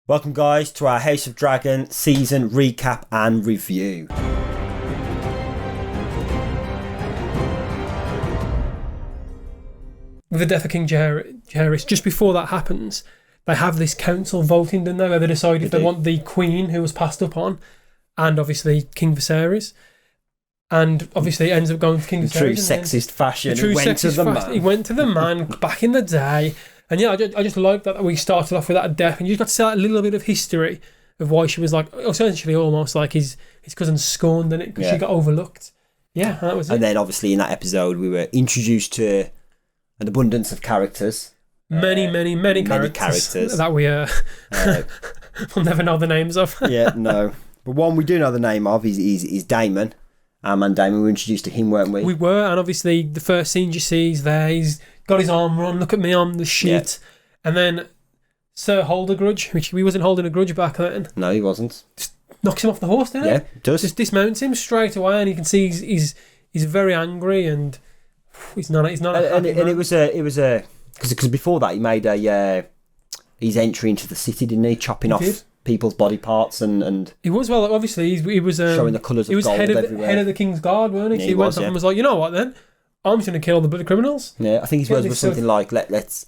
Welcome guys to our House of Dragon season recap and review. With the death of King Jaehaerys, just before that happens, they have this council voting, don't they, where they decide if they want the queen who was passed up on, and obviously King Viserys. And obviously it ends up going to King Viserys. True sexist fashion. He went to the man. He went to the man back in the day. And yeah, I just like that we started off with that death, and you just got to see that little bit of history of why she was like essentially almost like his cousin scorned in it because she got overlooked. Yeah, that was it. And then obviously in that episode we were introduced to an abundance of characters. Many characters that we we'll never know the names of. Yeah, no. But one we do know the name of is Daemon. And Daemon, we were introduced to him, weren't we? We were, and obviously the first scene you see is there. He's got his armour on. Look at me on the shit. Yeah. And then Sir hold a grudge, which he wasn't holding a grudge back then. No, he wasn't. Just knocks him off the horse, didn't it? Yeah, it does. Just dismounts him straight away, and you can see he's very angry, and he's not. And it was because before that he made his entry into the city, didn't he? Chopping off people's body parts and he was, well, obviously he was showing the colours of gold everywhere. Head of the King's Guard, weren't he? Yeah, so he went up and was like, you know what then? I'm just going to kill all the bloody criminals. Yeah, I think his words were something like, let's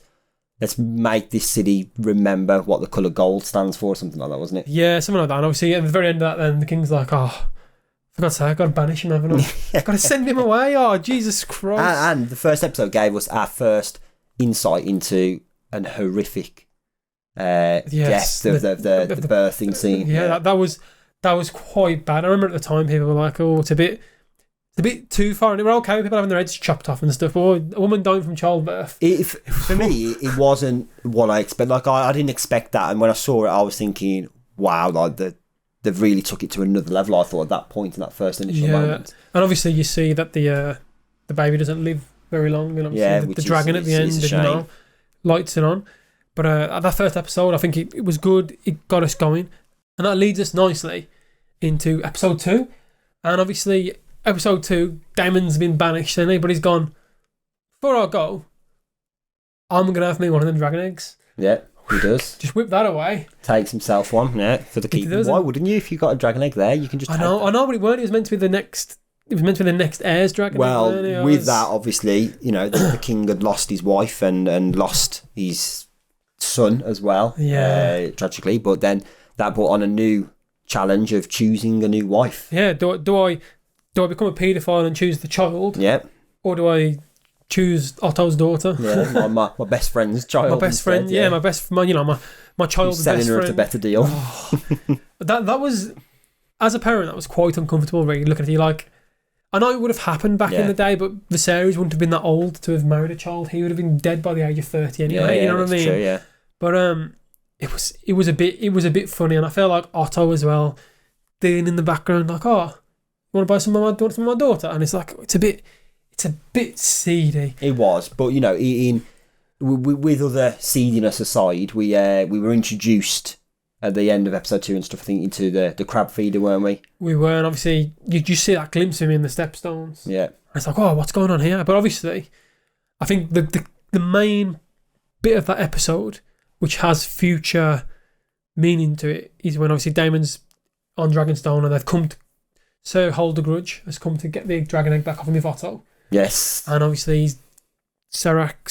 make this city remember what the colour gold stands for, or something like that, wasn't it? Yeah, something like that. And obviously at the very end of that then the King's like, oh, for God's sake, I've got to banish him, haven't I? I've got to send him away. Oh, Jesus Christ. And the first episode gave us our first insight into an horrific death of the birthing scene. Yeah, that was quite bad. I remember at the time people were like, oh, it's a bit too far, and they were okay with people having their heads chopped off and stuff, but a woman dying from childbirth. For me, it wasn't what I expected. Like, I didn't expect that, and when I saw it, I was thinking, wow, like they've really took it to another level, I thought, at that point, in that first initial moment. And obviously you see that the baby doesn't live very long, and obviously the dragon at the end, lights it on. But at that first episode, I think it was good. It got us going. And that leads us nicely into episode 2. And obviously, episode 2, Daemon's been banished, and everybody's gone, before I go, I'm going to have me one of them dragon eggs. Yeah, he does. Just whip that away. Takes himself one, for the keep. Why wouldn't you? If you got a dragon egg there, you can just I know, but it weren't. It was meant to be the next... It was meant to be the next heir's dragon. Well, with that, obviously, the king had lost his wife and lost his son as well, tragically. But then that brought on a new challenge of choosing a new wife. Yeah, do I become a paedophile and choose the child? Yeah. Or do I choose Otto's daughter? Yeah, my best friend's child. My best friend, my child's selling best her friend. at a better deal. Oh, that was, as a parent, that was quite uncomfortable. Really looking at you like. I know it would have happened back in the day, but Viserys wouldn't have been that old to have married a child. He would have been dead by the age of 30 anyway. You know what I mean? True, yeah. But it was a bit funny, and I feel like Otto as well, doing in the background like, oh, you want to buy some of my daughter? And it's like it's a bit seedy. It was, but with other seediness aside, we were introduced at the end of episode 2 and stuff, I think, into the crab feeder, weren't we? We were, and obviously you see that glimpse of him in the stepstones. Yeah. And it's like, oh, what's going on here? But obviously, I think the main bit of that episode, which has future meaning to it, is when obviously Daemon's on Dragonstone and they've come to... Sir Hold a Grudge has come to get the dragon egg back off him with Otto. Yes. And obviously Serac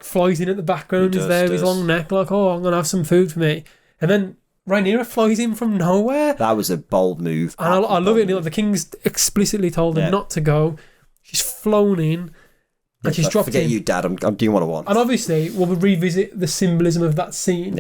flies in at the background, he's there with his long neck, like, oh, I'm going to have some food for me. And then Rhaenyra flies in from nowhere. That was a bold move. And I love it. The King's explicitly told her not to go. She's flown in and she's dropped Forget in. you, Dad. I'm doing what I want. And obviously, we'll revisit the symbolism of that scene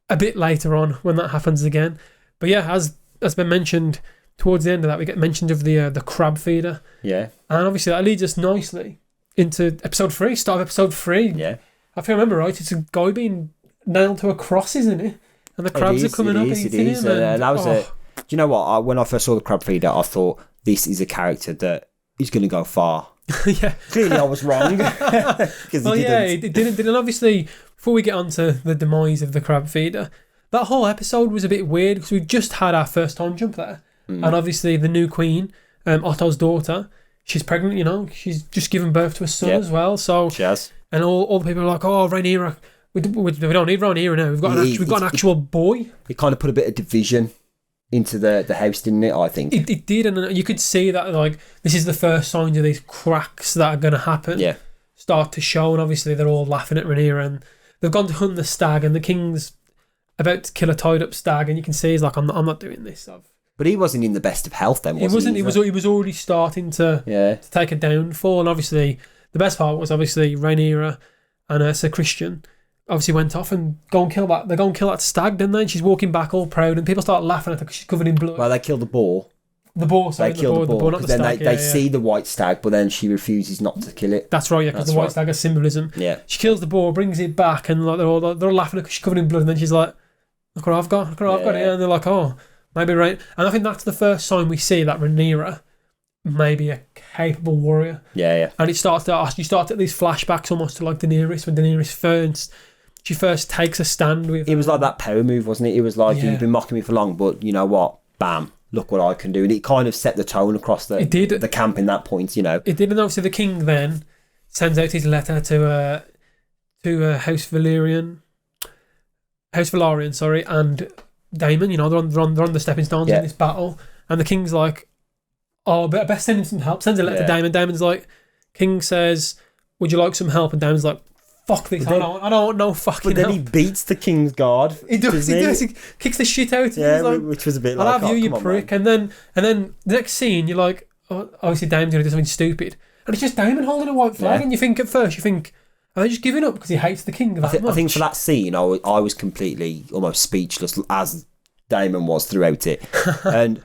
a bit later on when that happens again. But yeah, as been mentioned, towards the end of that, we get mentioned of the crab feeder. Yeah. And obviously, that leads us nicely into episode 3, start of episode 3. Yeah. If I remember right, it's a guy being nailed to a cross, isn't it? And the crabs are coming up and eating him. And that was do you know what? When I first saw the crab feeder, I thought, this is a character that is going to go far. Yeah. Clearly I was wrong. It didn't. And obviously, before we get on to the demise of the crab feeder, that whole episode was a bit weird because we just had our first time jump there. And obviously the new queen, Otto's daughter, she's pregnant, she's just given birth to a son as well. So she has. And all the people are like, oh, Rhaenyra We don't need Rhaenyra now. We've got an actual boy. It kind of put a bit of division into the house, didn't it? I think it did, and you could see that like this is the first signs of these cracks that are going to happen. Yeah, start to show, and obviously they're all laughing at Rhaenyra, and they've gone to hunt the stag, and the king's about to kill a tied up stag, and you can see he's like, I'm not doing this. But he wasn't in the best of health then, was he? He was already starting to take a downfall, and obviously the best part was obviously Rhaenyra and Sir Christian obviously went off and go and kill that. They go and kill that stag, didn't they? And she's walking back all proud, and people start laughing at her because she's covered in blood. Well, they killed the boar. The boar, sorry. They killed the boar, not the then stag. they see the white stag, but then she refuses not to kill it. That's right, yeah, because the white stag has symbolism. Yeah. She kills the boar, brings it back, and like they're all laughing at her because she's covered in blood, and then she's like, look what I've got here. And they're like, oh, maybe right. And I think that's the first sign we see that Rhaenyra may be a capable warrior. Yeah. And you start at these flashbacks almost to like Daenerys, when Daenerys first takes a stand with... It was like that power move, wasn't it? It was like, you've been mocking me for long, but you know what? Bam. Look what I can do. And it kind of set the tone across the camp in that point, you know. It did, and obviously the king then sends out his letter to House Velaryon, and Daemon, you know, they're on the stepping stones in this battle. And the king's like, oh, but I best send him some help. Sends a letter to Daemon. Daemon's like, king says, would you like some help? And Daemon's like, fuck this, I don't want no fucking help. But then he beats the king's guard. He does. He kicks the shit out of him. Yeah, like, which was a bit I'll like, have you prick. And then the next scene, you're like, oh, obviously Daemon's going to do something stupid. And it's just Daemon holding a white flag. And you think, are they just giving up because he hates the king that much? I think for that scene, I was completely almost speechless, as Daemon was throughout it. And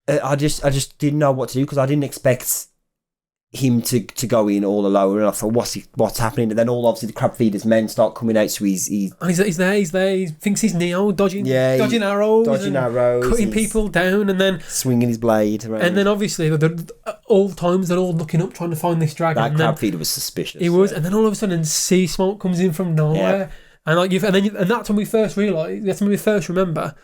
I just didn't know what to do, because I didn't expect him to go in all alone, and I thought, what's happening? And then obviously the crab feeders men start coming out, so he's there, he thinks he's Neo, dodging arrows, cutting people down, and then swinging his blade around. And then obviously all the times they're all looking up trying to find this dragon. That crab feeder was suspicious. He was, and then all of a sudden sea smoke comes in from nowhere, and that's when we first realise. That's when we first remember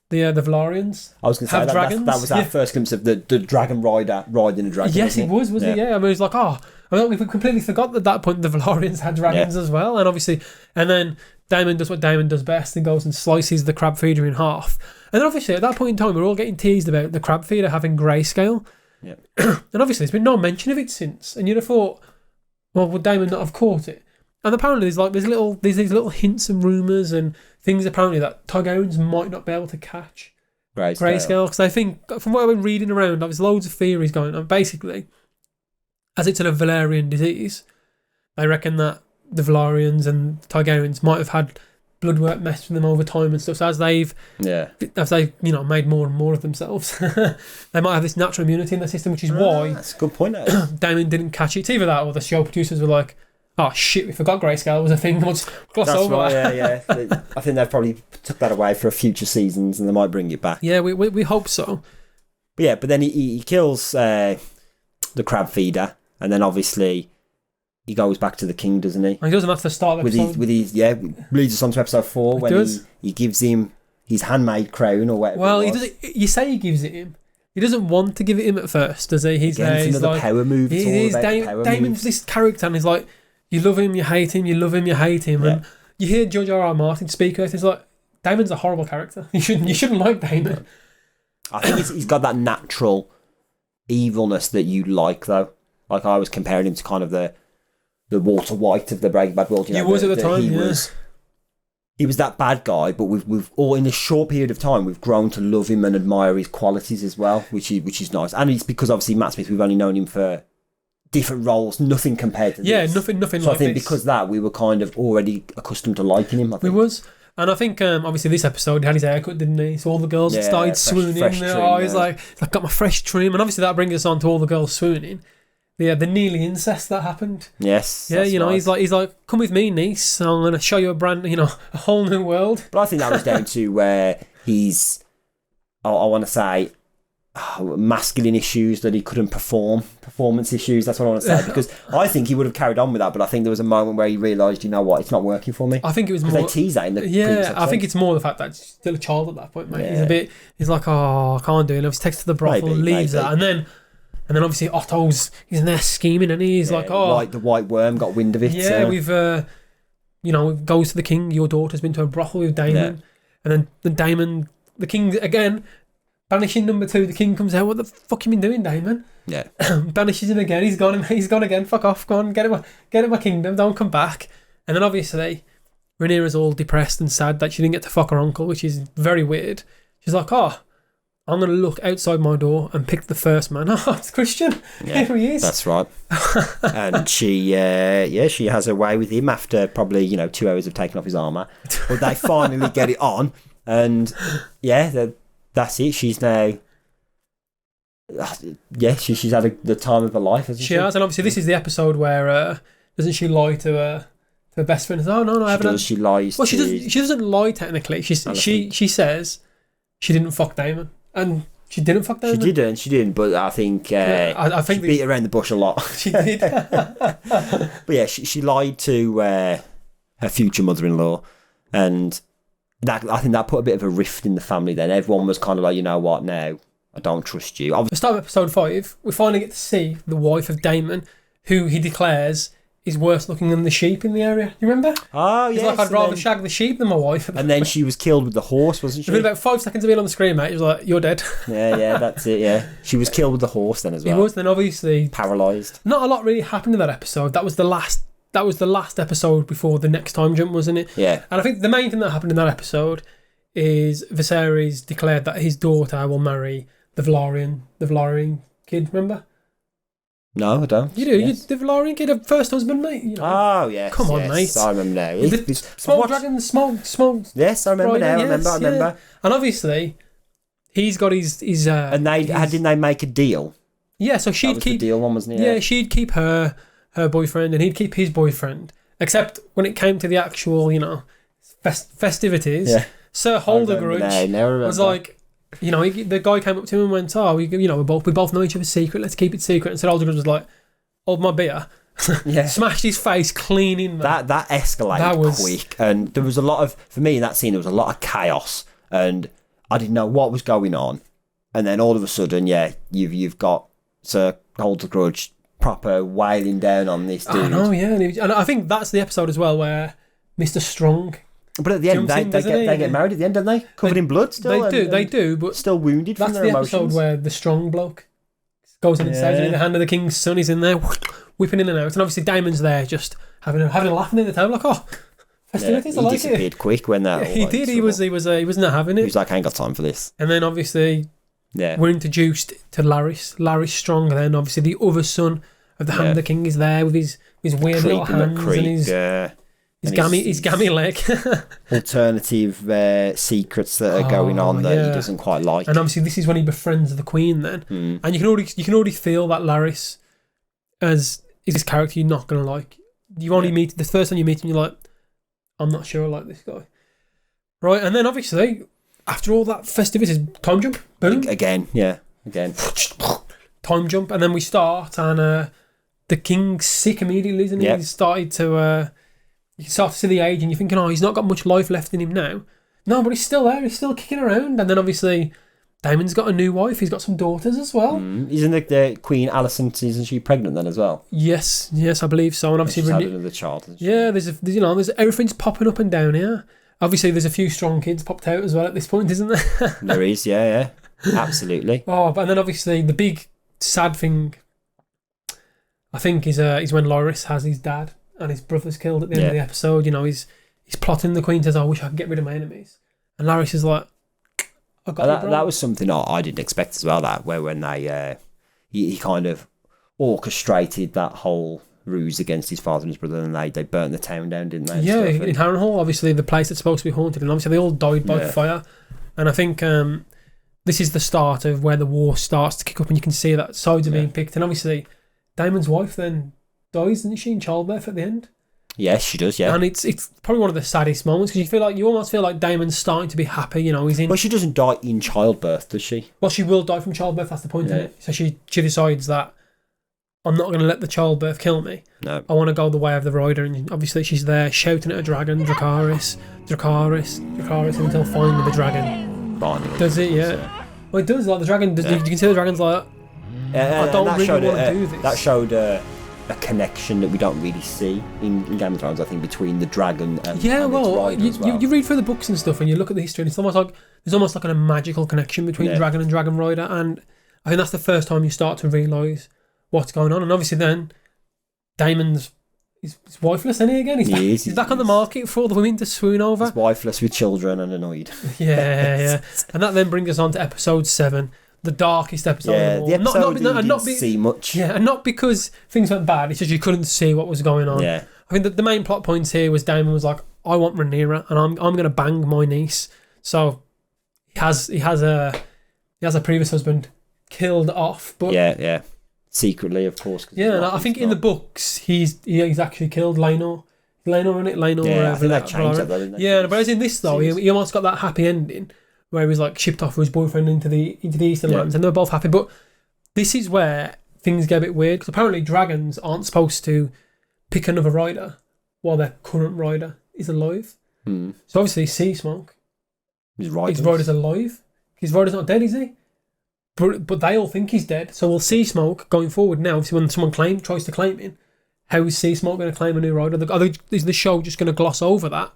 the Velaryons. I was going to say that was our first glimpse of the dragon rider riding a dragon. Yes, it was it? Yeah, I mean, it was like, we completely forgot at that point the Velaryons had dragons as well, and obviously, and then Daemon does what Daemon does best and goes and slices the crab feeder in half. And then obviously at that point in time, we're all getting teased about the crab feeder having grayscale. Yeah. And obviously there's been no mention of it since, and you'd have thought, well, would Daemon not have caught it? And apparently there's these little hints and rumours and things apparently that Targaryens might not be able to catch grayscale, because I think from what I've been reading around, there's loads of theories going on. Basically, as it's a Valyrian disease, they reckon that the Velaryons and Targaryens might have had blood work messed with them over time and stuff. So as they've made more and more of themselves, they might have this natural immunity in their system, which is why that's a good point. Daemon didn't catch it. It's either that or the show producers were like, oh shit, we forgot grayscale was a thing. Let's gloss over. Right, yeah. I think they've probably took that away for future seasons, and they might bring it back. Yeah, we hope so. But then he kills the crab feeder, and then obviously he goes back to the king, doesn't he? And he doesn't have to start the episode. Leads us on to episode 4 when he gives him his handmade crown or whatever. Well, you say he gives it him. He doesn't want to give it him at first, does he? He's another power move. Daemon's this character, and he's like, you love him, you hate him, you love him, you hate him. And you hear George R.R. Martin speak of it, it's like, Daemon's a horrible character. You shouldn't like Daemon. I think he's got that natural evilness that you like, though. Like, I was comparing him to kind of the Walter White of the Breaking Bad world. He was at the time, He was that bad guy, but we've all, in a short period of time, we've grown to love him and admire his qualities as well, which is nice. And it's because, obviously, Matt Smith, we've only known him for different roles, nothing compared to this. Yeah, nothing so like I think this. Because that, we were kind of already accustomed to liking him, I think. We was. And I think, obviously, this episode, he had his haircut, didn't he? So all the girls started swooning. He's like, I've got my fresh trim. And obviously that brings us on to all the girls swooning. The nearly incest that happened. Yes. Yeah, nice. he's like, come with me, niece. I'm going to show you a whole new world. But I think that was down to where he's, I want to say, masculine issues that he couldn't performance issues, that's what I want to say, because I think he would have carried on with that, but I think there was a moment where he realised, you know what, it's not working for me. I think it was more, they tease that in the previous episode. I think it's more the fact that he's still a child at that point, mate. He's like, oh, I can't do it. He's texted the brothel, leaves that, and then obviously Otto's, he's in there scheming, and he's like, oh, the white worm got wind of it. Yeah, goes to the king. Your daughter's been to a brothel with Daemon, and then the king again, banishing number 2. The king comes out. What the fuck you been doing, Daemon? Yeah, banishes him again. He's gone. He's gone again. Fuck off. Go on. Get in my kingdom. Don't come back. And then obviously, Rhaenyra's all depressed and sad that she didn't get to fuck her uncle, which is very weird. She's like, I'm going to look outside my door and pick the first man. Oh, it's Christian. Yeah, here he is. That's right. And she has her way with him after probably, 2 hours of taking off his armour. But they finally get it on. And, that's it. She's now... she's had the time of her life, hasn't she? She has, and obviously this is the episode where... doesn't she lie to her best friend? Oh, no, I haven't. She lies Well, she doesn't lie, technically. She says she didn't fuck Daemon. And she didn't fuck Daemon. She didn't, but I think, I think she beat around the bush a lot. She did. But yeah, she lied to her future mother-in-law, and I think that put a bit of a rift in the family then. Everyone was kind of like, you know what, now, I don't trust you. At the start of episode 5, we finally get to see the wife of Daemon, who he declares is worse looking than the sheep in the area. You remember? Oh, yeah. He's like, I'd rather shag the sheep than my wife. And then she was killed with the horse, wasn't she? Within about 5 seconds of being on the screen, mate, he was like, you're dead. Yeah, that's it, yeah. She was killed with the horse then as well. He was, then obviously... Paralysed. Not a lot really happened in that episode. That was the last episode before the next time jump, wasn't it? Yeah. And I think the main thing that happened in that episode is Viserys declared that his daughter will marry the Velaryon kid, remember? No, I don't. You do. Yes. The Velaryon kid, her first husband, mate. Oh, yes. Come on, mate. I remember now. Small dragon, small. Yes, I remember now. I remember. Yeah. And obviously, he's got his. And didn't they make a deal? Yeah, so she'd keep the deal one, wasn't it? Yeah, she'd keep her boyfriend, and he'd keep his boyfriend. Except when it came to the actual, festivities, Sir Holdergrudge was like. The guy came up to him and went, we both know each other's secret, let's keep it secret. And Sir Holdergrudge was like, hold my beer. Yeah. Smashed his face clean in there. That escalated quick. And there was a lot of, for me in that scene, there was a lot of chaos. And I didn't know what was going on. And then all of a sudden, you've got Sir Holdergrudge proper wailing down on this dude. I know, yeah. And I think that's the episode as well where Mr. Strong... But at the end, they get married at the end, don't they? Covered in blood still. They do, but still wounded from their emotions. That's the episode where the strong bloke goes in and saves it in the hand of the king's son. He's in there, whipping in and out. And obviously Daemon's there just having a laugh in the table, like, festivities, I like it. He disappeared quick when that... He did, he was not having it. He was like, I ain't got time for this. And then obviously we're introduced to Larys Strong, and then obviously the other son of the Hand of the King is there with his weird little hands and his gammy leg. Alternative secrets that are going on that he doesn't quite like. And obviously this is when he befriends the Queen then. And you can already feel that Larys is this character you're not going to like. You only meet... The first time you meet him, you're like, I'm not sure I like this guy. Right, and then obviously, after all that festivities, time jump. Boom. Again. Time jump, and then we start, and the King's sick immediately, isn't he? He's started to... You can start to see the age, and you're thinking, he's not got much life left in him now. No, but he's still there. He's still kicking around. And then obviously, Daemon's got a new wife. He's got some daughters as well. Isn't the Queen Alicent? Isn't she pregnant then as well? Yes, I believe so. And obviously, she's had another child. Yeah, there's everything's popping up and down here. Obviously, there's a few strong kids popped out as well at this point, isn't there? There is, yeah, absolutely. But then obviously the big sad thing, I think, is when Loras has his dad and his brother's killed at the end of the episode. He's plotting. The Queen says, I wish I could get rid of my enemies. And Larys is like, I got that was something I didn't expect as well, that where when they he kind of orchestrated that whole ruse against his father and his brother, and they burnt the town down, didn't they? Yeah, in Harrenhal, obviously the place that's supposed to be haunted, and obviously they all died by fire. And I think this is the start of where the war starts to kick up, and you can see that sides are being picked. And obviously Daemon's wife then dies, isn't she, in childbirth at the end? Yes, she does, yeah. And it's probably one of the saddest moments, because you almost feel like Daemon's starting to be happy, he's in... Well, she doesn't die in childbirth, does she? Well, she will die from childbirth, that's the point of it. So she decides that I'm not going to let the childbirth kill me. No. I want to go the way of the rider, and obviously she's there shouting at a dragon, Dracarys, until finally the dragon... Finally. Does it, yeah. Well, it does, like the dragon, you can see the dragon's like, I don't really want to do this. That showed... a connection that we don't really see in Game of Thrones, I think, between the dragon and its rider you read through the books and stuff and you look at the history and it's almost like there's almost like a magical connection between dragon and dragon rider, and I think that's the first time you start to realise what's going on. And obviously then Daemon's he's wifeless, isn't he, again? He's back on the market for all the women to swoon over. He's wifeless with children and annoyed. Yeah. And that then brings us on to episode 7. The darkest episode of all. The episode you didn't see much. Yeah, and not because things went bad, it's just you couldn't see what was going on. Yeah. I mean, the main plot points here was Daemon was like, I want Rhaenyra, and I'm going to bang my niece. So he has a previous husband killed off, but yeah, secretly, of course. Yeah, and I think in the books he's actually killed Laenor. Laenor in it, Laenor. Yeah, I think they've changed that, though, didn't they? Yeah, but as in this though, he almost got that happy ending where he was like shipped off with his boyfriend into the Eastern Lands, and they were both happy. But this is where things get a bit weird, because apparently dragons aren't supposed to pick another rider while their current rider is alive. So obviously Sea Smoke, his rider's alive. His rider's not dead, is he? But they all think he's dead. So we'll Sea Smoke going forward now. Obviously, when someone tries to claim him, how is Sea Smoke going to claim a new rider? Is the show just going to gloss over that,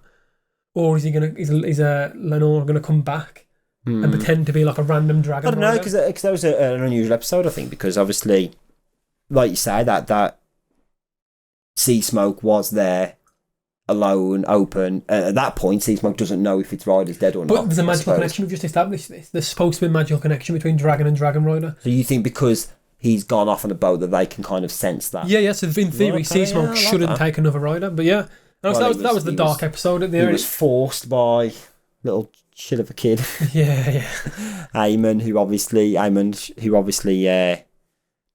or is Laenor going to come back and pretend to be like a random dragon? I don't know, because that was an unusual episode, I think, because obviously, like you say, that Sea Smoke was there alone, open. At that point, Sea Smoke doesn't know if its rider's dead or not. But there's a magical connection. We've just established this. There's supposed to be a magical connection between dragon and dragon rider. So you think because he's gone off on a boat that they can kind of sense that? Yeah. So in theory, Sea Smoke shouldn't take another rider. But yeah, that was the dark episode at the end. He was forced by little shit of a kid. Yeah. Aemon, who obviously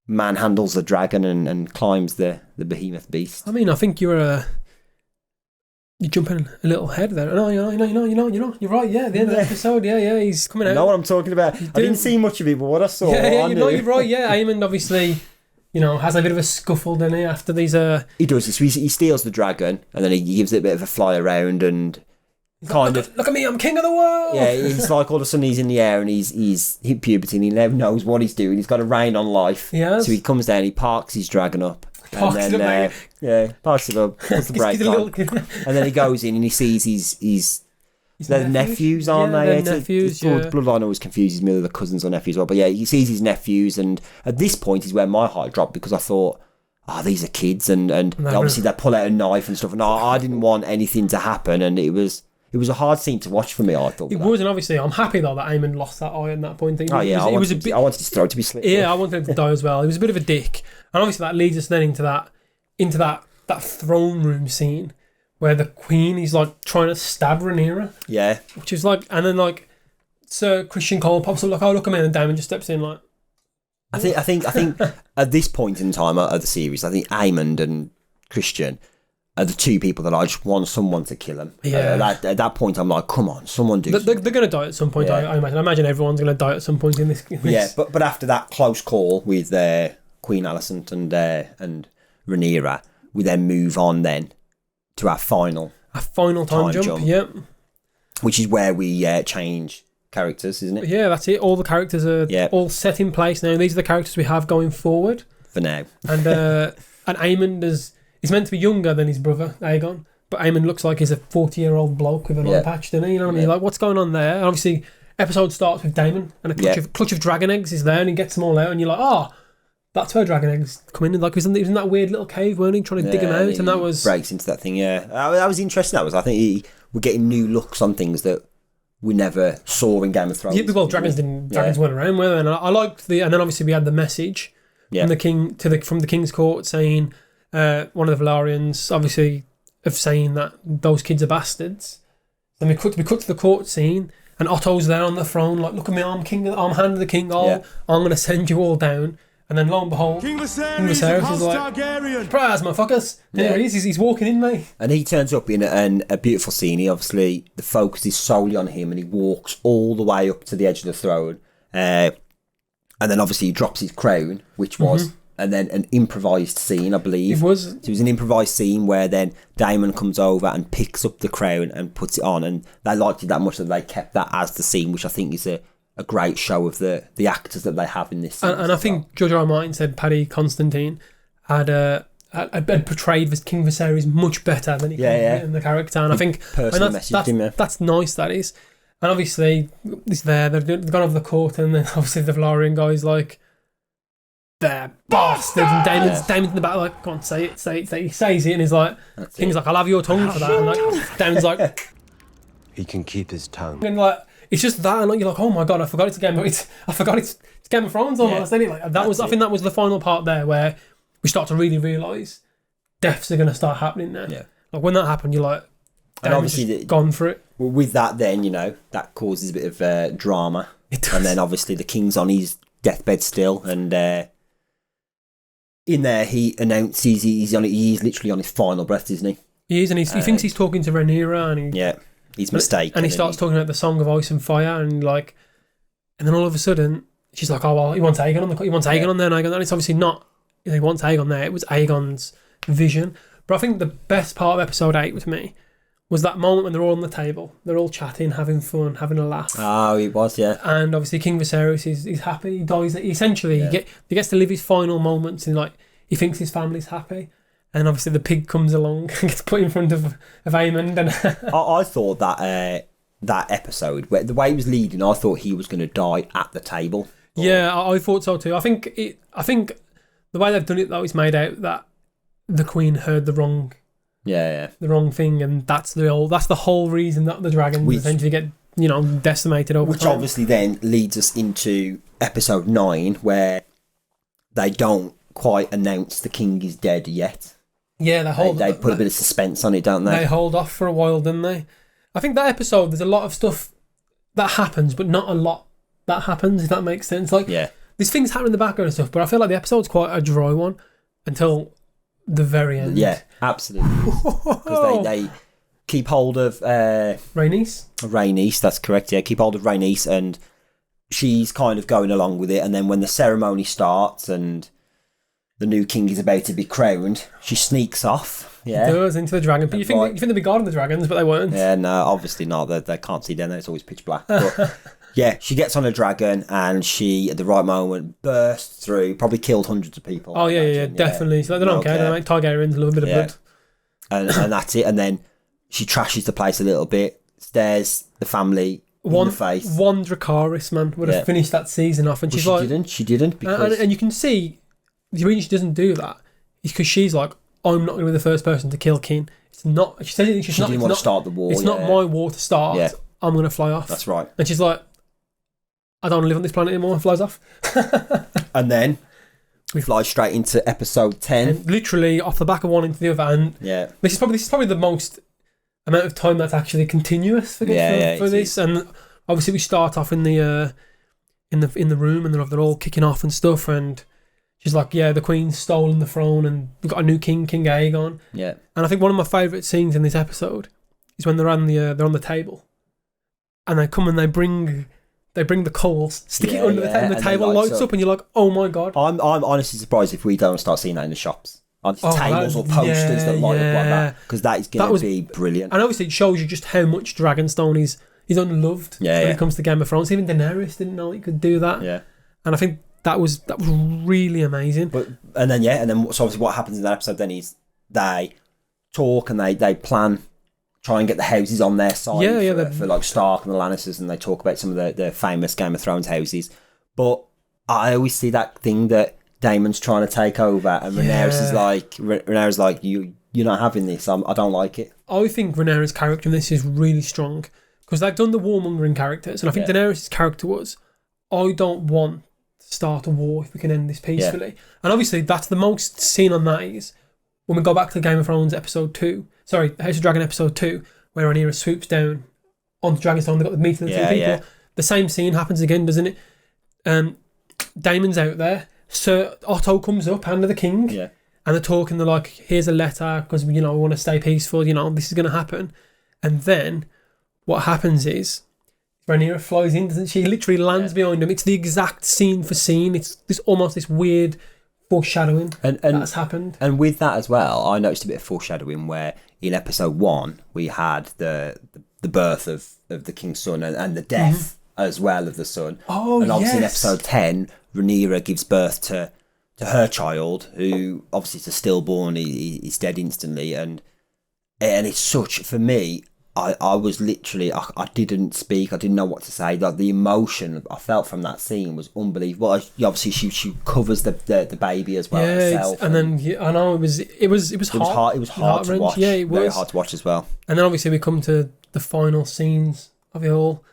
manhandles the dragon and climbs the behemoth beast. I mean, I think you're jumping a little ahead there. No, you're right. Yeah, at the end of the episode, he's coming out. You know what I'm talking about. I didn't see much of it, but what I saw, you're right. Yeah, Aemon obviously, has a bit of a scuffle, doesn't he? After these, he does. He steals the dragon, and then he gives it a bit of a fly around and. Look at me, I'm king of the world. Yeah, he's like all of a sudden he's in the air and he's hit puberty and he never knows what he's doing. He's got a rein on life. Yes. So he comes down, he parks his dragon up. Parks it up, puts the brake on. And then he goes in and he sees his nephews, aren't they? Bloodline always confuses me with the cousins or nephews. But yeah, he sees his nephews, and at this point is where my heart dropped, because I thought, these are kids, and obviously they pull out a knife and stuff, and I didn't want anything to happen, and it was a hard scene to watch for me, I thought. It was, and obviously I'm happy though that Eamon lost that eye at that point. I wanted his throat to be slit. Yeah, I wanted him to die as well. He was a bit of a dick, and obviously that leads us then into that throne room scene where the Queen is like trying to stab Rhaenyra. Yeah, which is like, and then like Sir Christian Cole pops up like, "Oh, look at me," and Daemon just steps in like. I think at this point in time of the series, I think Aemond and Christian are the two people that I just want someone to kill him. Yeah. At that point, I'm like, come on, someone do something. They're going to die at some point, I imagine. I imagine everyone's going to die at some point in this. Yeah, but after that close call with Queen Alicent and Rhaenyra, we then move on then to our final time jump. Yep. Which is where we change characters, isn't it? Yeah, that's it. All the characters are all set in place now. These are the characters we have going forward. For now. And Aemond he's meant to be younger than his brother, Aegon, but Aemon looks like he's a 40-year-old bloke with an eye patch, doesn't he? You know what I mean? Like, what's going on there? And obviously, episode starts with Daemon, and a clutch of dragon eggs is there, and he gets them all out, and you're like, that's where dragon eggs come in. Like, he was in that weird little cave, weren't he, trying to dig them out, and that was... breaks into that thing, that was interesting, I think we're getting new looks on things that we never saw in Game of Thrones. Yeah, well, dragons weren't around, were they? And I liked and then obviously we had the message from the king from the King's Court saying... one of the Velaryons, obviously, of saying that those kids are bastards. Then we cut to the court scene, and Otto's there on the throne, like, look at me, I'm hand of the king. I'm going to send you all down. And then lo and behold, King Viserys is like, surprise, motherfuckers! There he is. He's walking in, mate. And he turns up in a beautiful scene. He obviously, the focus is solely on him, and he walks all the way up to the edge of the throne. And then obviously he drops his crown, which was. And then an improvised scene, I believe. It was. So it was an improvised scene where then Daemon comes over and picks up the crown and puts it on. And they liked it that much that they kept that as the scene, which I think is a great show of the actors that they have in this scene. And I think George R. R. Martin said Paddy Constantine had a portrayed King Viserys much better than he can in the character, and I think that's nice. That is, and obviously it's there. They've gone over the court, and then obviously the Velaryon guys like they're bastards, and Daemon's in the back like, go on, say it. He says it, and he's like, King's like, I'll have your tongue for that, and like Daemon's like, he can keep his tongue, and like it's just that, and like you're like, oh my god, I forgot it's Game of Thrones almost. Isn't it? Like that was, I think that was the final part there where we start to really realise deaths are going to start happening now. Yeah. Like when that happened, you're like, and obviously gone for it. Well, with that, then that causes a bit of drama. It does. And then obviously the King's on his deathbed still, and in there he announces he's literally on his final breath, isn't he? He is, and he thinks he's talking to Rhaenyra, and he's mistaken, and he starts talking about the Song of Ice and Fire, and then all of a sudden she's like, oh well, he wants Aegon on there, and it's obviously not. He wants Aegon there. It was Aegon's vision. But I think the best part of episode 8 with me was that moment when they're all on the table, they're all chatting, having fun, having a laugh. Oh, he was, yeah. And obviously King Viserys is happy. He dies. Essentially, he gets to live his final moments, and like he thinks his family's happy. And obviously the pig comes along and gets put in front of Aemond. And I thought that episode, where the way he was leading, I thought he was going to die at the table. Yeah, I thought so too. I think the way they've done it though is made out that the Queen heard the wrong the wrong thing, and that's the whole reason that the dragons essentially get decimated over which time. Obviously then leads us into episode 9, where they don't quite announce the King is dead yet. Yeah, they put a bit of suspense on it, don't they? They hold off for a while, didn't they? I think that episode, there's a lot of stuff that happens, but not a lot that happens, if that makes sense. Like, there's things happening in the background and stuff, but I feel like the episode's quite a dry one until the very end. Yeah, absolutely. Because they keep hold of Rhaenys, that's correct, yeah. Keep hold of Rhaenys, and she's kind of going along with it, and then when the ceremony starts and the new king is about to be crowned, she sneaks off. Yeah, it does, into the dragon. But you think they'd be guarding the dragons, but they weren't. Yeah, no, obviously not. They can't see down there. It's always pitch black. But yeah, she gets on a dragon, and she, at the right moment, bursts through. Probably killed hundreds of people. Oh yeah, definitely. So they don't care. They make Targaryens a little bit of blood. And that's it. And then she trashes the place a little bit. Stares the family in the face. One Dracarys, man, would have finished that season off, and she didn't because and you can see the reason she doesn't do that is because she's like, I'm not going to be the first person to kill King. It's not. She says she didn't want to start the war. It's not my war to start. Yeah. I'm going to fly off. That's right. And she's like, I don't want to live on this planet anymore. And flies off. And then we fly straight into episode 10. And literally off the back of one into the other. And this is probably the most amount of time that's actually continuous for this. And obviously we start off in the room, and they're all kicking off and stuff, and she's like, yeah, the Queen's stolen the throne, and we've got a new king, King Aegon. Yeah. And I think one of my favourite scenes in this episode is when they're on the table, and they come and they bring the coals, stick it under the table, and the table lights up, and you're like, oh my god. I'm honestly surprised if we don't start seeing that in the shops. On tables or posters that light up like that, because that is going to be brilliant. And obviously it shows you just how much Dragonstone is unloved when it comes to Game of Thrones. Even Daenerys didn't know it could do that. Yeah. And I think that was really amazing. And then so obviously what happens in that episode then is they talk and they plan, try and get the houses on their side for like Stark and the Lannisters, and they talk about some of the famous Game of Thrones houses. But I always see that thing that Daemon's trying to take over, and Rhaenyra's like, you're not having this. I don't like it. I think Rhaenyra's character in this is really strong, because they've done the warmongering characters, and I think Daenerys' character was, I don't want to start a war if we can end this peacefully. Yeah. And obviously that's the most scene on that is when we go back to Game of Thrones episode 2, House of Dragon episode 2, where Rhaenyra swoops down onto Dragonstone, they've got the meeting of the two people. Yeah. The same scene happens again, doesn't it? Daemon's out there, Sir Otto comes up, hand of the king, and they're talking, they're like, here's a letter, because we want to stay peaceful, this is going to happen. And then what happens is Rhaenyra flies in, doesn't she? Literally lands behind him. It's the exact scene for scene. It's almost this weird foreshadowing that's happened. And with that as well, I noticed a bit of foreshadowing where in episode 1 we had the birth of the king's son and the death as well of the son. Oh, and obviously in episode 10, Rhaenyra gives birth to her child, who obviously is a stillborn, he's dead instantly, and it's such, for me, I was literally, I didn't speak, I didn't know what to say. Like, the emotion I felt from that scene was unbelievable. Obviously, she covers the baby as well herself. And then I know it was hard. It was hard to watch. Yeah, it was very hard to watch as well. And then obviously we come to the final scenes of it all.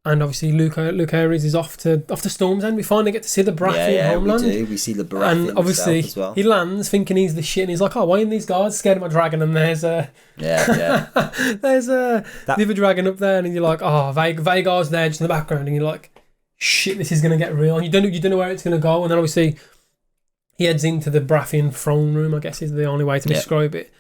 And obviously Luke Ares is off to Storm's End. We finally get to see the Baratheon homeland. We do. We see the Baratheon and obviously as well. He lands thinking he's the shit, and he's like, "Oh, why ain't these guards scared of my dragon?" And there's there's the other dragon up there, and you're like, "Oh, Vagar's there just in the background," and you're like, "Shit, this is gonna get real." And you don't know where it's gonna go. And then obviously he heads into the Baratheon throne room, I guess is the only way to describe it.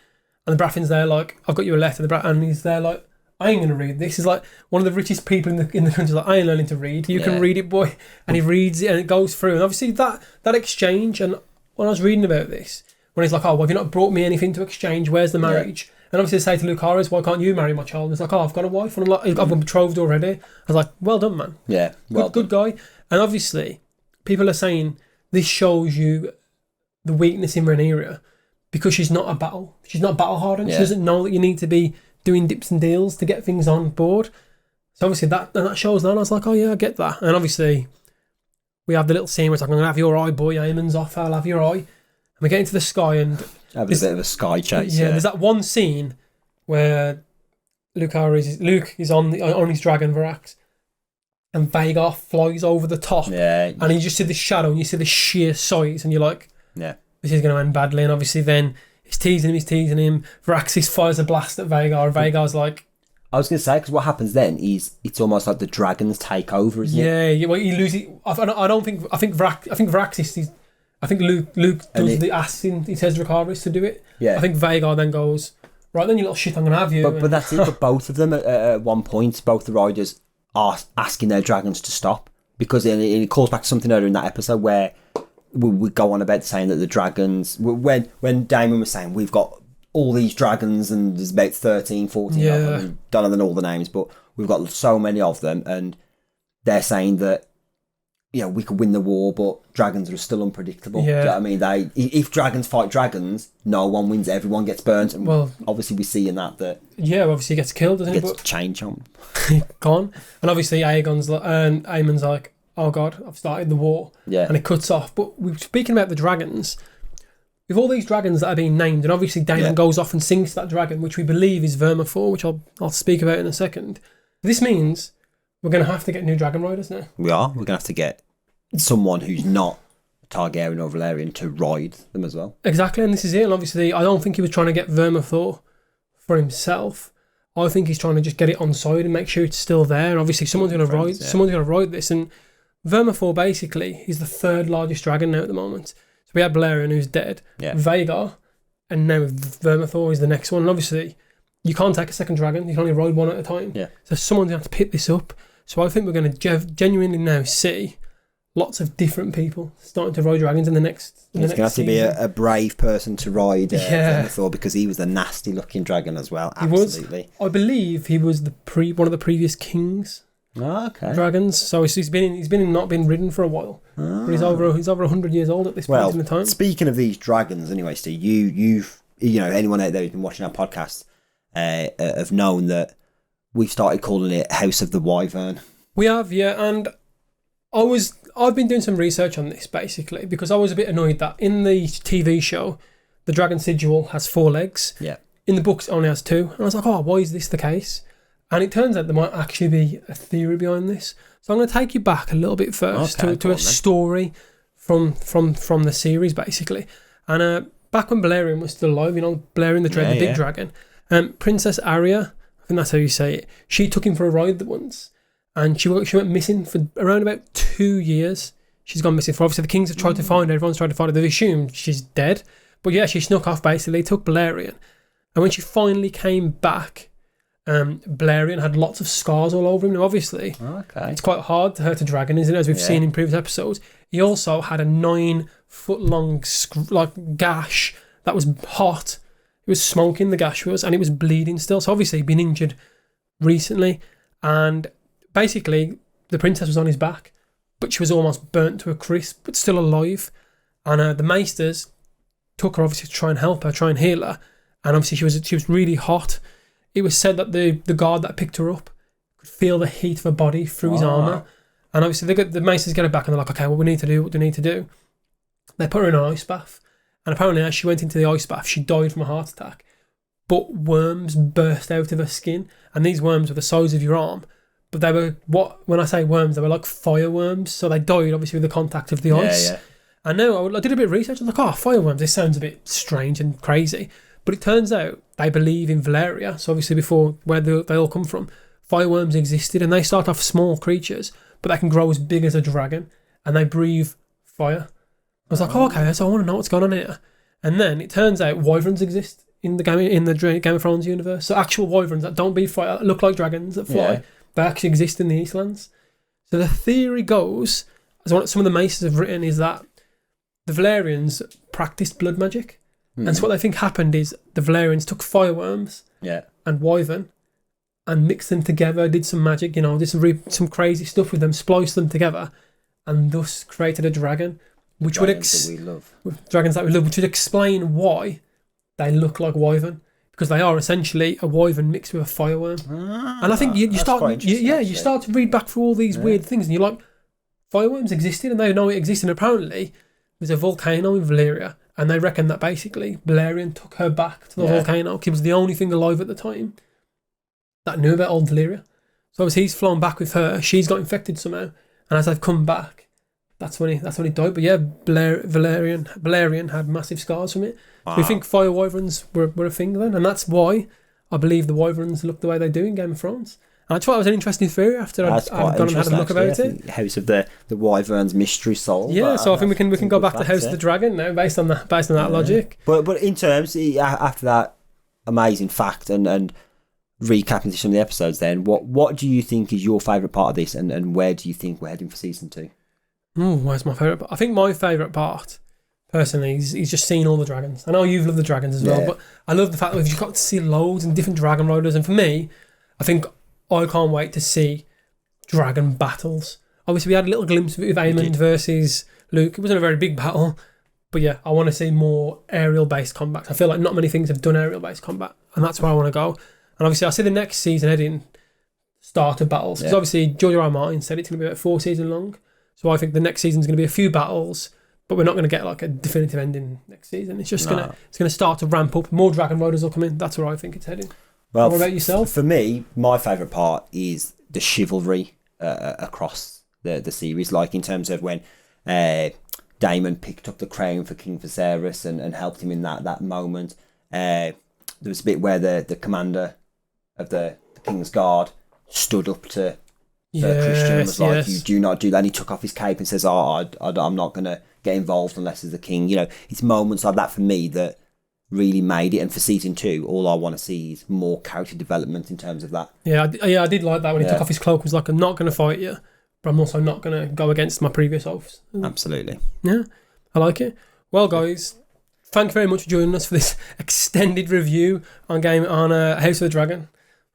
And the Baratheon's there like, "I've got you a letter," and he's there like, "I ain't gonna read this." He's like one of the richest people in the country. Like, "I ain't learning to read. You can read it, boy." And he reads it, and it goes through. And obviously that exchange. And when I was reading about this, when he's like, "Oh, well, have you not brought me anything to exchange? Where's the marriage?" And obviously they say to Luke Ares, "Why can't you marry my child?" And he's like, "Oh, I've got a wife, and I'm like, I've been betrothed already." I was like, "Well done, man." Yeah, good guy. And obviously, people are saying this shows you the weakness in Rhaenyra because she's not battle hardened. She doesn't know that you need to be doing dips and deals to get things on board. So obviously that shows that. And I was like, "Oh yeah, I get that." And obviously we have the little scene where it's like, "I'm gonna have your eye, boy. Aemon's off. I'll have your eye." And we get into the sky and having a bit of a sky chase. Yeah, there's that one scene where Luke is on his dragon Varax, and Vagar flies over the top. Yeah, and you just see the shadow and you see the sheer size, and you're like, "Yeah, this is going to end badly." And obviously then he's teasing him. Varaxis fires a blast at Vagar, and Vagar's like... I was going to say, because what happens then is it's almost like the dragons take over, isn't it? Yeah, well, you lose it. I think Varaxis... I think Luke does the asking. He says Dracarys to do it. Yeah. I think Vagar then goes, "Right then, you little shit, I'm going to have you." But that's it. But both of them at one point, both the riders are asking their dragons to stop, because it calls back to something earlier in that episode where we go on about saying that the dragons, when Daemon was saying we've got all these dragons and there's about 13, 14 of them, don't know all the names, but we've got so many of them, and they're saying that, you know, we could win the war, but dragons are still unpredictable. Yeah. Do you know what I mean? If dragons fight dragons, no one wins, everyone gets burnt. And obviously we see in that obviously he gets killed, doesn't he? Gets change on. Gone. And obviously Aemon's like, "Oh God, I've started the war." Yeah. And it cuts off. But we're speaking about the dragons. With all these dragons that are being named, and obviously Daemon goes off and sings to that dragon, which we believe is Vermithor, which I'll speak about in a second. This means we're going to have to get new dragon riders now. We are. We're going to have to get someone who's not Targaryen or Valyrian to ride them as well. Exactly, and this is it. And obviously, I don't think he was trying to get Vermithor for himself. I think he's trying to just get it on side and make sure it's still there. And obviously, someone's going to ride this. And Vermithor basically is the third largest dragon now at the moment. So we have Balerion, who's dead. Yeah. George, and now Vermithor is the next one. And obviously, you can't take a second dragon. You can only ride one at a time. Yeah. So someone's going to have to pick this up. So I think we're going to genuinely now see lots of different people starting to ride dragons in the next. It's going to have to be a brave person to ride Vermithor, because he was a nasty looking dragon as well. Absolutely. He was. I believe he was one of the previous kings. Oh, okay. Dragons. So he's been not been ridden for a while. But he's over 100 years old at this point in the time. Speaking of these dragons, anyway, Steve, you've anyone out there who's been watching our podcast have known that we've started calling it House of the Wyvern. We have, yeah, and I've been doing some research on this basically because I was a bit annoyed that in the TV show, the dragon sigil has 4 legs. Yeah. In the books, it only has 2, and I was like, "Oh, why is this the case?" And it turns out there might actually be a theory behind this. So I'm going to take you back a little bit first to a story from the series basically. And back when Balerion was still alive, Balerion the Dread, the big dragon, Princess Arya, I think that's how you say it, she took him for a ride once. And she went missing for around about 2 years. She's gone missing for, obviously the kings have tried to find her, everyone's tried to find her, they've assumed she's dead. But yeah, she snuck off basically, took Balerion. And when she finally came back, Balerion had lots of scars all over him. Now obviously, it's quite hard to hurt a dragon, isn't it, as we've seen in previous episodes. He also had a 9-foot long gash that was hot. It was smoking, the gash was, and it was bleeding still. So obviously he'd been injured recently. And basically, the princess was on his back, but she was almost burnt to a crisp, but still alive. And the Maesters took her obviously to try and help her, try and heal her. And obviously she was really hot. It was said that the guard that picked her up could feel the heat of her body through his armour. And obviously the Maesters get her back and they're like, okay, what do we need to do? They put her in an ice bath. And apparently as she went into the ice bath, she died from a heart attack. But worms burst out of her skin. And these worms were the size of your arm. But they were, when I say worms, they were like fireworms. So they died obviously with the contact of the ice. Yeah. And now I did a bit of research. I was like, fireworms, this sounds a bit strange and crazy. But it turns out they believe in Valyria. So obviously before where they all come from, fireworms existed. And they start off small creatures, but they can grow as big as a dragon. And they breathe fire. I was like, okay, so I want to know what's going on here. And then it turns out wyverns exist in the Game of Thrones universe. So actual wyverns that don't breathe fire, that look like dragons that fly, they actually exist in the Eastlands. So the theory goes, as what some of the Maesters have written, is that the Valyrians practiced blood magic. And so what they think happened is the Valyrians took fireworms and wyvern and mixed them together, did some magic, did some crazy stuff with them, spliced them together, and thus created a dragon. Which dragons that we love, which would explain why they look like wyvern, because they are essentially a wyvern mixed with a fireworm. And I think you start to read back through all these weird things, and you're like, fireworms existed, and they know it existed. And apparently, there's a volcano in Valyria, and they reckon that basically Balerion took her back to the volcano. He was the only thing alive at the time that knew about old Valyria. So as he's flown back with her, she's got infected somehow, and as they've come back, that's when he died. But yeah, Balerion had massive scars from it. So we think fire wyverns were a thing then, and that's why I believe the wyverns look the way they do in Game of Thrones. And I thought it was an interesting theory after I'd gone and had a look about it. House of the Wyverns mystery solved. Yeah, so I think we can go back to House of the Dragon now based on that logic. But in terms after that amazing fact and recapping some of the episodes, then what do you think is your favourite part of this, and where do you think we're heading for season 2? Where's my favourite part? I think my favourite part, personally, is just seeing all the dragons. I know you've loved the dragons as well, but I love the fact that we've just got to see loads and different dragon riders. And for me, I think I can't wait to see dragon battles. Obviously, we had a little glimpse of it with Aemond versus Luke. It wasn't a very big battle, but yeah, I want to see more aerial-based combat. I feel like not many things have done aerial-based combat, and that's where I want to go. And obviously, I see the next season heading start of battles, because obviously George R. R. Martin said it's going to be about 4 seasons long. So I think the next season's going to be a few battles, but we're not going to get like a definitive ending next season. It's just going to start to ramp up. More dragon riders will come in. That's where I think it's heading. Well, what about yourself? For me, my favourite part is the chivalry across the series. Like in terms of when Daemon picked up the crown for King Viserys and helped him in that moment. There was a bit where the commander of the King's Guard stood up to Christian and was like, you do not do that. And he took off his cape and says, I'm not going to get involved unless it's the king. It's moments like that for me that really made it. And for season 2, all I want to see is more character development in terms of that. Yeah, I did like that when he took off his cloak. He was like, I'm not going to fight you, but I'm also not going to go against my previous oaths. Absolutely. Yeah, I like it. Well, guys, thank you very much for joining us for this extended review on House of the Dragon.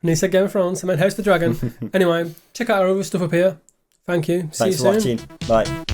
And he said Game of Thrones, I meant House of the Dragon. Anyway, check out our other stuff up here. Thank you. Thanks for watching. Bye.